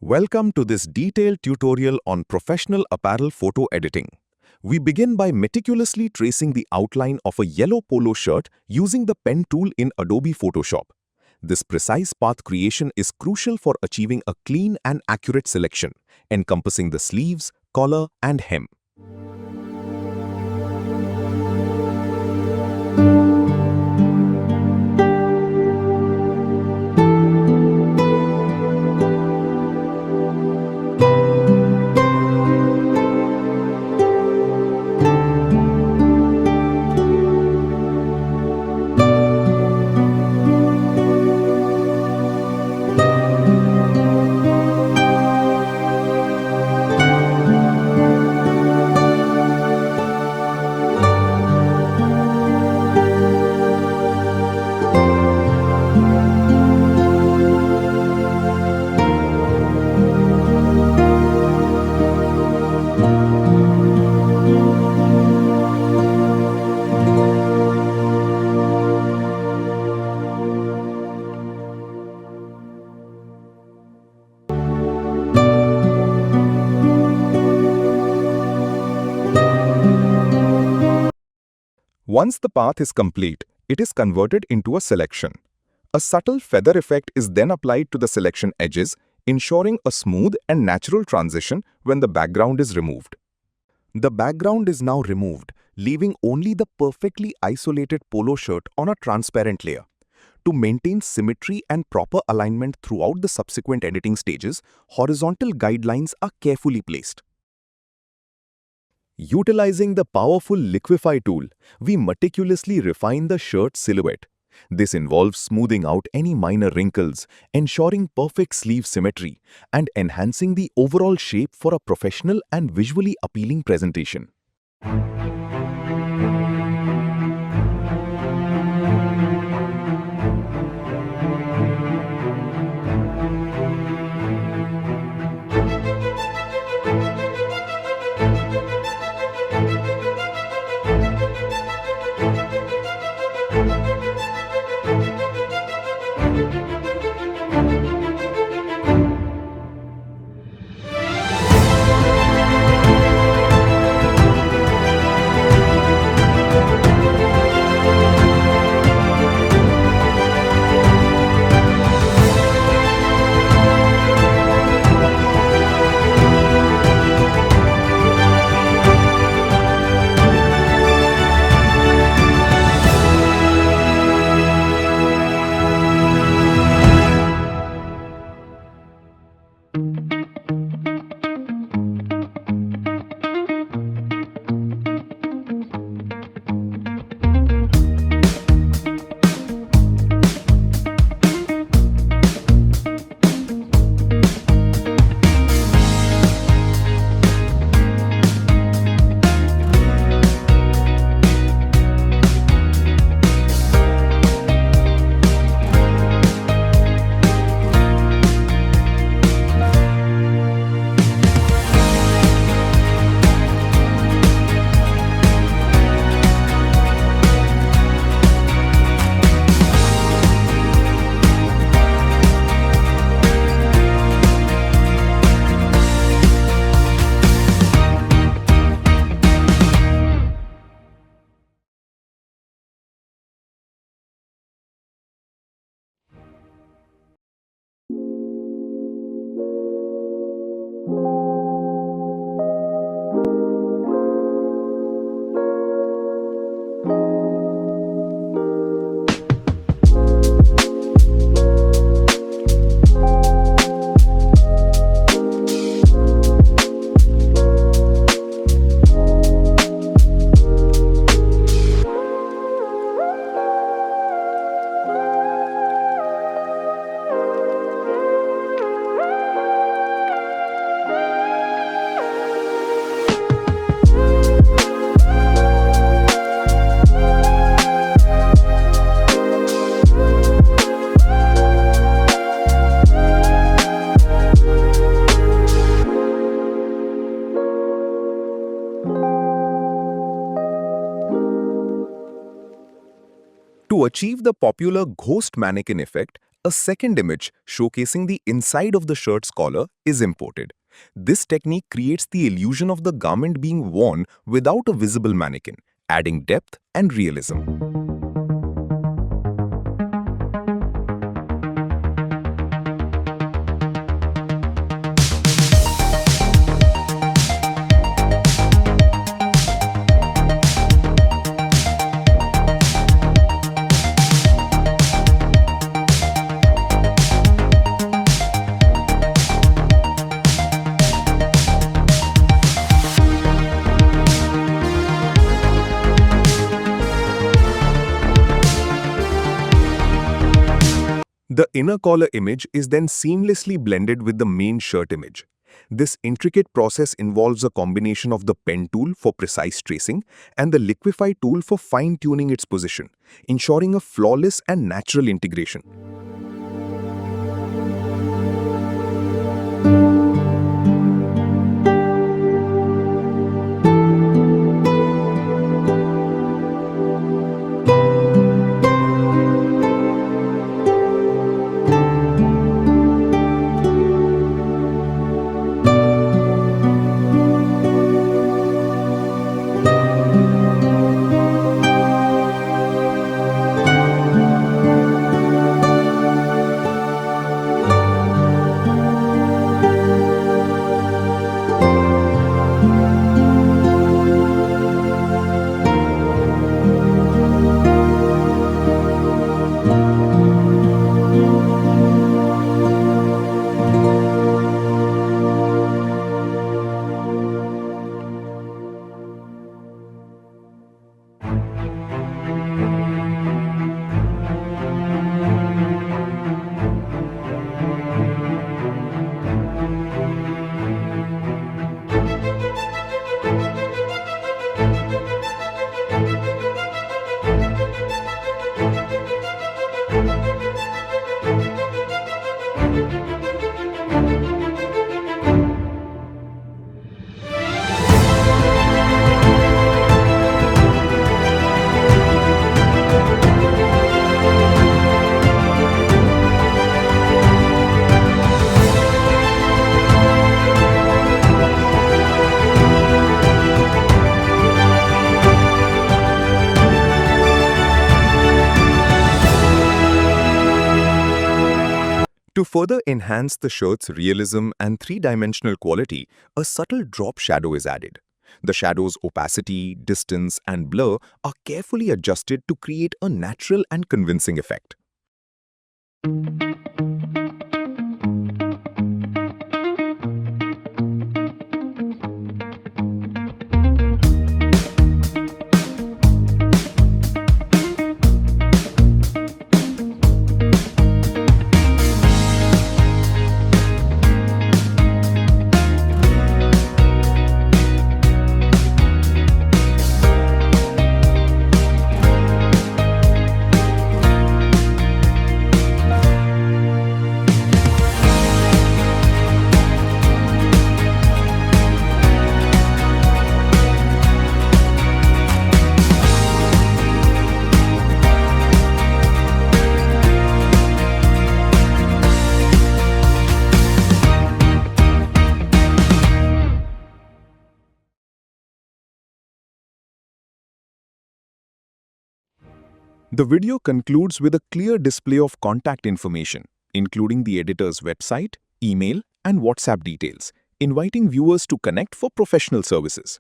Welcome to this detailed tutorial on professional apparel photo editing. We begin by meticulously tracing the outline of a yellow polo shirt using the pen tool in Adobe Photoshop. This precise path creation is crucial for achieving a clean and accurate selection, encompassing the sleeves, collar, and hem. Once the path is complete, it is converted into a selection. A subtle feather effect is then applied to the selection edges, ensuring a smooth and natural transition when the background is removed. The background is now removed, leaving only the perfectly isolated polo shirt on a transparent layer. To maintain symmetry and proper alignment throughout the subsequent editing stages, horizontal guidelines are carefully placed. Utilizing the powerful Liquify tool, we meticulously refine the shirt silhouette. This involves smoothing out any minor wrinkles, ensuring perfect sleeve symmetry, and enhancing the overall shape for a professional and visually appealing presentation. To achieve the popular Ghost Mannequin effect, A second image showcasing the inside of the shirt's collar is imported. This technique creates the illusion of the garment being worn without a visible mannequin, adding depth and realism. The inner collar image is then seamlessly blended with the main shirt image. This intricate process involves a combination of the pen tool for precise tracing and the liquify tool for fine-tuning its position, ensuring a flawless and natural integration. To further enhance the shirt's realism and three-dimensional quality, a subtle drop shadow is added. The shadow's opacity, distance, and blur are carefully adjusted to create a natural and convincing effect. The video concludes with a clear display of contact information, including the editor's website, email, and WhatsApp details, inviting viewers to connect for professional services.